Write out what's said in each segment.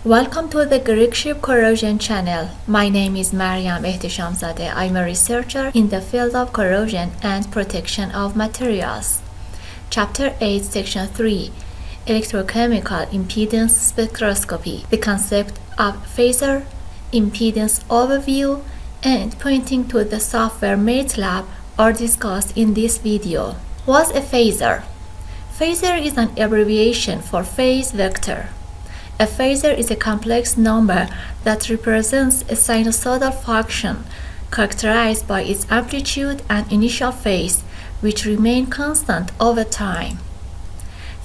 Welcome to the Greek Ship Corrosion channel. My name is Maryam Ehteshamzadeh. I'm a researcher in the field of corrosion and protection of materials. Chapter 8, Section 3, Electrochemical Impedance Spectroscopy. The concept of phasor, impedance overview, and pointing to the software MATLAB are discussed in this video. What's a phasor? Phasor is an abbreviation for phase vector. A phasor is a complex number that represents a sinusoidal function characterized by its amplitude and initial phase, which remain constant over time.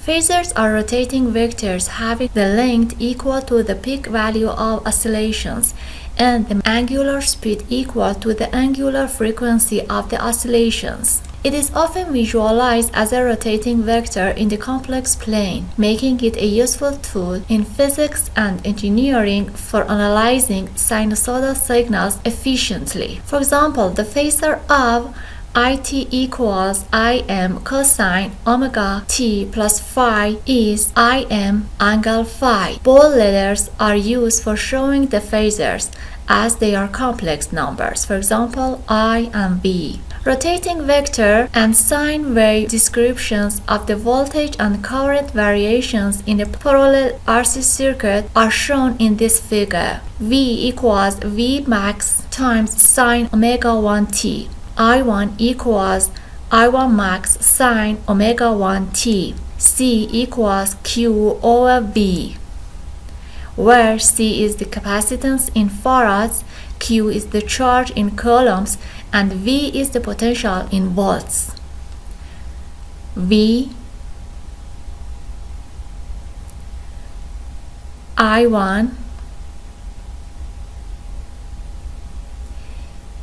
Phasors are rotating vectors having the length equal to the peak value of oscillations and the angular speed equal to the angular frequency of the oscillations. It is often visualized as a rotating vector in the complex plane, making it a useful tool in physics and engineering for analyzing sinusoidal signals efficiently. For example, the phasor of it equals Im cosine omega t plus phi is Im angle phi. Bold letters are used for showing the phasors as they are complex numbers, for example, I and V. Rotating vector and sine wave descriptions of the voltage and current variations in a parallel RC circuit are shown in this figure. V equals V max times sine omega 1t. I1 equals I1 max sine omega 1t. C equals Q over V, where C is the capacitance in farads, Q is the charge in coulombs, and V is the potential in volts. V, I1,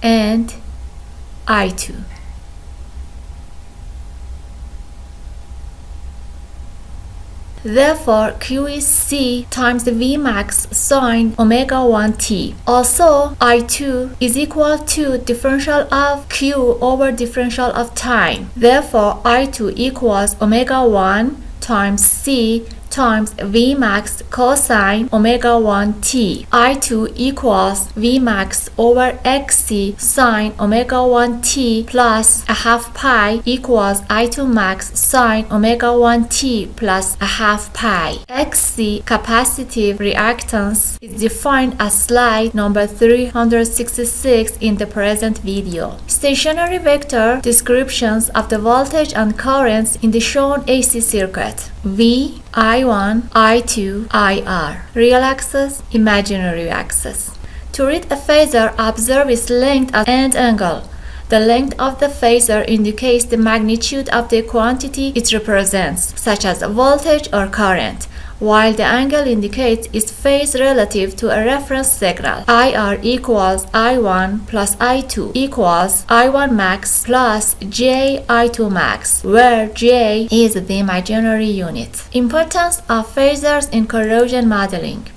and I2. Therefore, Q is C times the V max sine omega 1t. Also, I2 is equal to differential of Q over differential of time. Therefore, I2 equals omega 1 times C times V max cosine omega 1t. I2 equals V max over XC sine omega 1t plus a half pi equals I2 max sine omega 1t plus a half pi. XC capacitive reactance is defined as slide number 366 in the present video. Stationary vector descriptions of the voltage and currents in the shown AC circuit. V, I1, I2, IR. Real axis, imaginary axis. To read a phasor, observe its length and angle. The length of the phasor indicates the magnitude of the quantity it represents, such as voltage or current, while the angle indicates its phase relative to a reference signal. IR equals I1 plus I2 equals I1 max plus J I2 max, where J is the imaginary unit. Importance of phasors in corrosion modeling.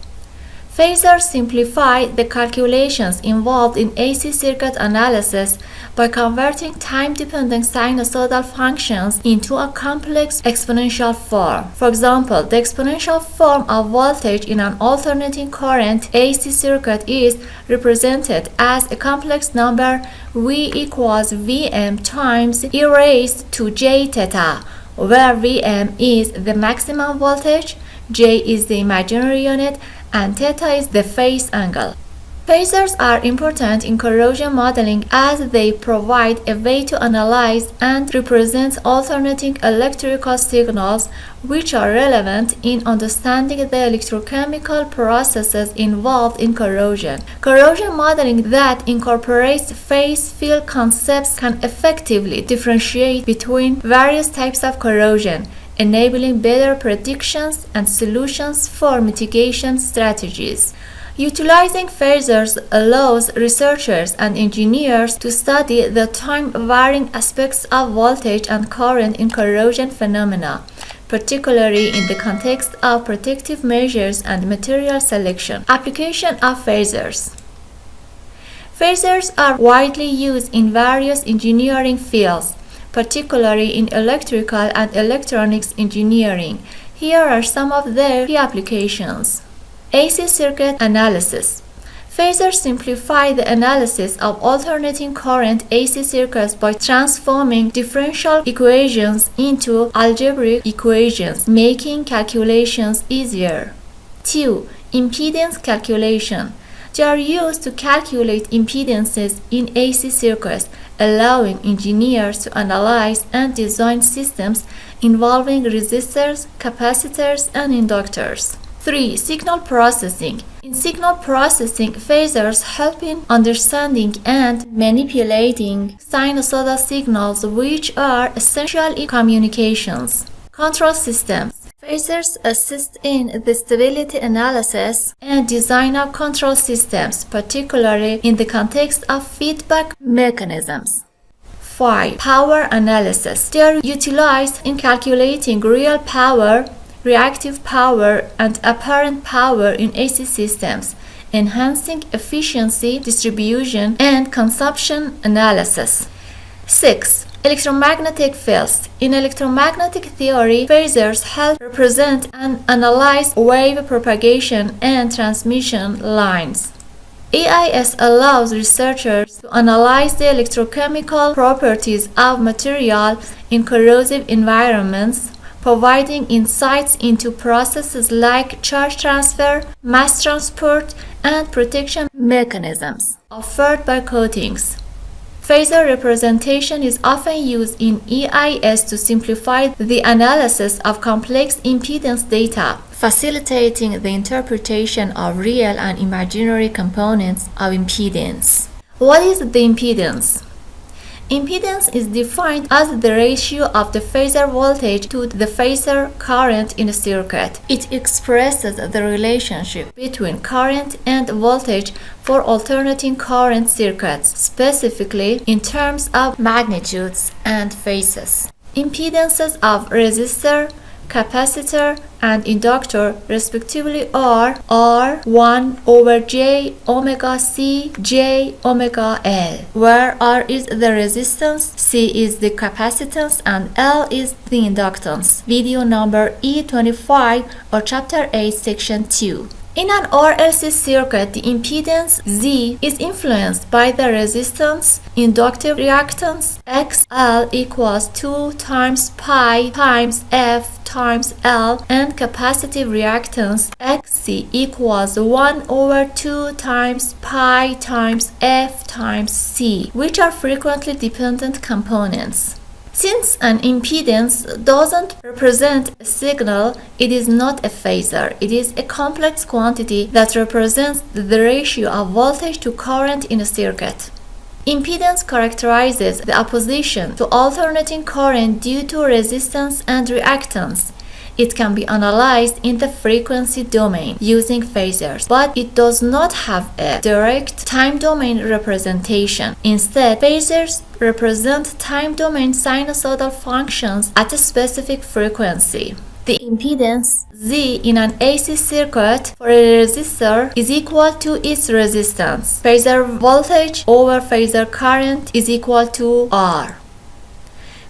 Phasors simplify the calculations involved in AC circuit analysis by converting time-dependent sinusoidal functions into a complex exponential form. For example, the exponential form of voltage in an alternating current AC circuit is represented as a complex number V equals Vm times e raised to j theta, where Vm is the maximum voltage, j is the imaginary unit, and theta is the phase angle. Phasors are important in corrosion modeling as they provide a way to analyze and represent alternating electrical signals which are relevant in understanding the electrochemical processes involved in corrosion. Corrosion modeling that incorporates phase field concepts can effectively differentiate between various types of corrosion, enabling better predictions and solutions for mitigation strategies. Utilizing phasors allows researchers and engineers to study the time-varying aspects of voltage and current in corrosion phenomena, particularly in the context of protective measures and material selection. Application of phasors. Phasors are widely used in various engineering fields, particularly in electrical and electronics engineering. Here are some of their key applications. AC circuit analysis. Phasors simplify the analysis of alternating current AC circuits by transforming differential equations into algebraic equations, making calculations easier. 2. Impedance calculation. They are used to calculate impedances in AC circuits, allowing engineers to analyze and design systems involving resistors, capacitors, and inductors. 3. Signal processing. In signal processing, phasors help in understanding and manipulating sinusoidal signals, which are essential in communications. Control systems. Phasors assist in the stability analysis and design of control systems, particularly in the context of feedback mechanisms. 5. Power analysis. They are utilized in calculating real power, reactive power, and apparent power in AC systems, enhancing efficiency, distribution, and consumption analysis. 6. Electromagnetic fields. In electromagnetic theory, phasors help represent and analyze wave propagation and transmission lines. EIS allows researchers to analyze the electrochemical properties of material in corrosive environments, providing insights into processes like charge transfer, mass transport, and protection mechanisms offered by coatings. Phasor representation is often used in EIS to simplify the analysis of complex impedance data, facilitating the interpretation of real and imaginary components of impedance. What is the impedance? Impedance is defined as the ratio of the phasor voltage to the phasor current in a circuit. It expresses the relationship between current and voltage for alternating current circuits, specifically in terms of magnitudes and phases. Impedances of resistor, capacitor, and inductor respectively are R1 over J omega C J omega L, where R is the resistance, C is the capacitance, and L is the inductance. Video number E25 or chapter 8 section 2. In an RLC circuit, the impedance Z is influenced by the resistance, inductive reactance XL equals 2 times pi times F times L, and capacitive reactance XC equals 1 over 2 times pi times F times C, which are frequently dependent components. Since an impedance doesn't represent a signal, it is not a phasor. It is a complex quantity that represents the ratio of voltage to current in a circuit. Impedance characterizes the opposition to alternating current due to resistance and reactance. It can be analyzed in the frequency domain using phasors, but it does not have a direct time domain representation. Instead, phasors represent time domain sinusoidal functions at a specific frequency. The impedance Z in an AC circuit for a resistor is equal to its resistance. Phasor voltage over phasor current is equal to R.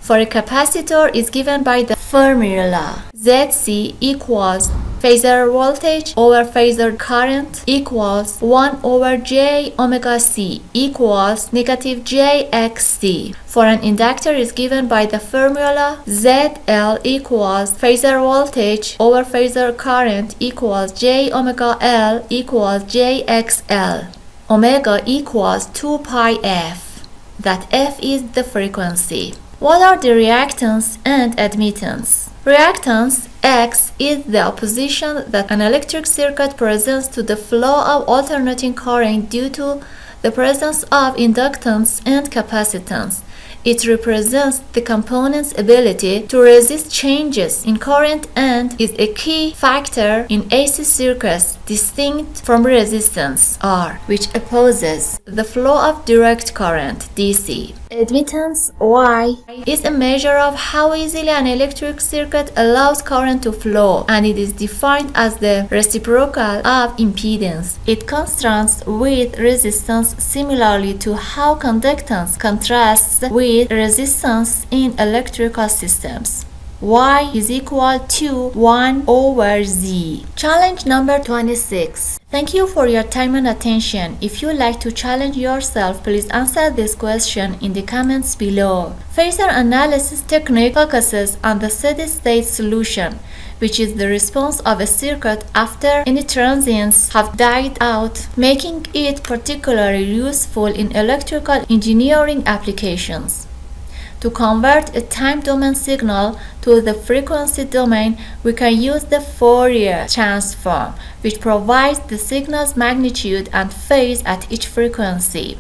For a capacitor is given by the formula ZC equals phasor voltage over phasor current equals 1 over J omega C equals negative JXC. For an inductor is given by the formula ZL equals phasor voltage over phasor current equals J omega L equals JXL. Omega equals 2 pi F. That F is the frequency. What are the reactance and admittance? Reactance X is the opposition that an electric circuit presents to the flow of alternating current due to the presence of inductance and capacitance. It represents the component's ability to resist changes in current and is a key factor in AC circuits distinct from resistance R, which opposes the flow of direct current DC. Admittance Y is a measure of how easily an electric circuit allows current to flow, and it is defined as the reciprocal of impedance. It contrasts with resistance similarly to how conductance contrasts with resistance in electrical systems. y is equal to 1 over z. Challenge number 26. Thank you for your time and attention. If you like to challenge yourself, please answer this question in the comments below. Phasor analysis technique focuses on the steady-state solution, which is the response of a circuit after any transients have died out, making it particularly useful in electrical engineering applications. To convert a time domain signal to the frequency domain, we can use the Fourier transform, which provides the signal's magnitude and phase at each frequency.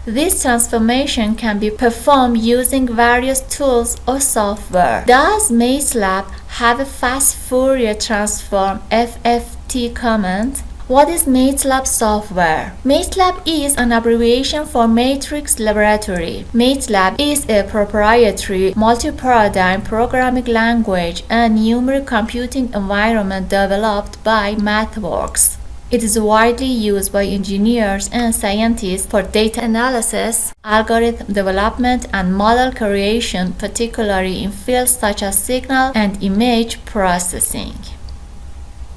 This transformation can be performed using various tools or software. Does MATLAB have a Fast Fourier Transform FFT comment? What is MATLAB software? MATLAB is an abbreviation for Matrix Laboratory. MATLAB is a proprietary multi-paradigm programming language and numeric computing environment developed by MathWorks. It is widely used by engineers and scientists for data analysis, algorithm development, and model creation, particularly in fields such as signal and image processing.